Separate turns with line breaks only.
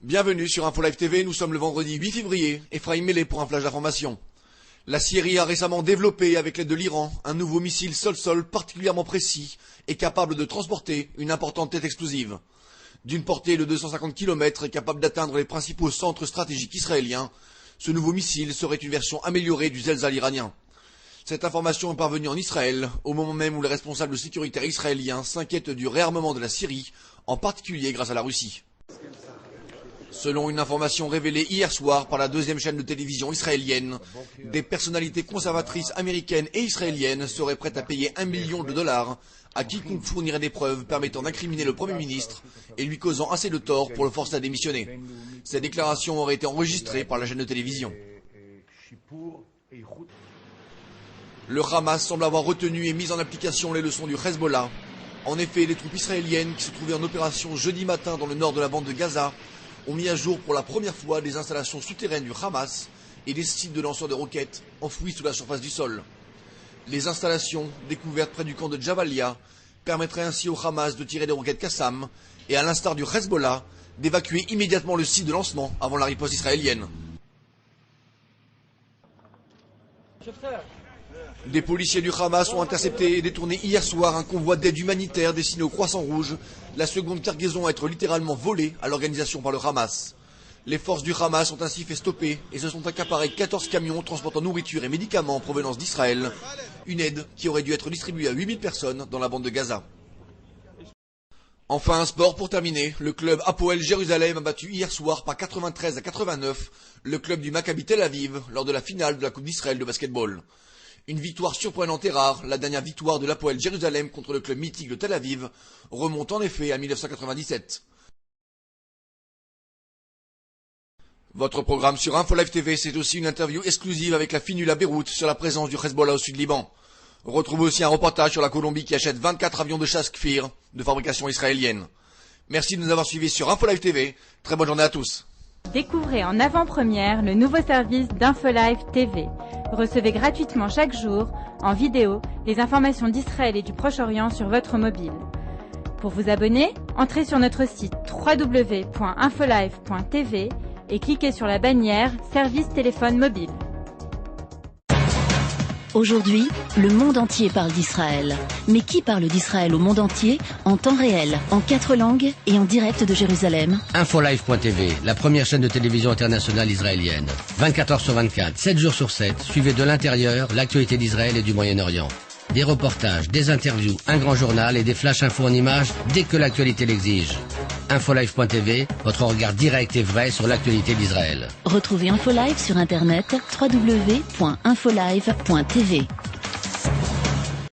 Bienvenue sur InfoLive TV, nous sommes le vendredi 8 février, Ephraim Mélé pour un flash d'information. La Syrie a récemment développé, avec l'aide de l'Iran, un nouveau missile sol-sol particulièrement précis et capable de transporter une importante tête explosive. D'une portée de 250 km et capable d'atteindre les principaux centres stratégiques israéliens, ce nouveau missile serait une version améliorée du Zelzal iranien. Cette information est parvenue en Israël, au moment même où les responsables sécuritaires israéliens s'inquiètent du réarmement de la Syrie, en particulier grâce à la Russie. Selon une information révélée hier soir par la deuxième chaîne de télévision israélienne, des personnalités conservatrices américaines et israéliennes seraient prêtes à payer $1 million à quiconque fournirait des preuves permettant d'incriminer le Premier ministre et lui causant assez de tort pour le forcer à démissionner. Ces déclarations auraient été enregistrées par la chaîne de télévision. Le Hamas semble avoir retenu et mis en application les leçons du Hezbollah. En effet, les troupes israéliennes qui se trouvaient en opération jeudi matin dans le nord de la bande de Gaza ont mis à jour pour la première fois des installations souterraines du Hamas et des sites de lanceurs de roquettes enfouis sous la surface du sol. Les installations, découvertes près du camp de Jabalia, permettraient ainsi au Hamas de tirer des roquettes Qassam et, à l'instar du Hezbollah, d'évacuer immédiatement le site de lancement avant la riposte israélienne. Des policiers du Hamas ont intercepté et détourné hier soir un convoi d'aide humanitaire destiné au Croissant Rouge, la seconde cargaison à être littéralement volée à l'organisation par le Hamas. Les forces du Hamas ont ainsi fait stopper et se sont accaparés 14 camions transportant nourriture et médicaments en provenance d'Israël, une aide qui aurait dû être distribuée à 8000 personnes dans la bande de Gaza. Enfin, un sport pour terminer, le club Hapoel Jérusalem a battu hier soir par 93-89 le club du Maccabi Tel Aviv lors de la finale de la Coupe d'Israël de basketball. Une victoire surprenante et rare, la dernière victoire de l'Hapoel Jérusalem contre le club mythique de Tel Aviv remonte en effet à 1997. Votre programme sur InfoLive TV, c'est aussi une interview exclusive avec la Finul à Beyrouth sur la présence du Hezbollah au sud Liban. Retrouvez aussi un reportage sur la Colombie qui achète 24 avions de chasse Kfir de fabrication israélienne. Merci de nous avoir suivis sur InfoLive TV. Très bonne journée à tous.
Découvrez en avant-première le nouveau service d'InfoLive TV. Recevez gratuitement chaque jour, en vidéo, les informations d'Israël et du Proche-Orient sur votre mobile. Pour vous abonner, entrez sur notre site www.infolive.tv et cliquez sur la bannière Service téléphone mobile.
Aujourd'hui, le monde entier parle d'Israël. Mais qui parle d'Israël au monde entier, en temps réel, en 4 langues et en direct de Jérusalem?
Infolive.tv, la première chaîne de télévision internationale israélienne. 24 heures sur 24, 7 jours sur 7, suivez de l'intérieur l'actualité d'Israël et du Moyen-Orient. Des reportages, des interviews, un grand journal et des flash infos en images dès que l'actualité l'exige. Infolive.tv, votre regard direct et vrai sur l'actualité d'Israël.
Retrouvez InfoLive sur internet www.infolive.tv.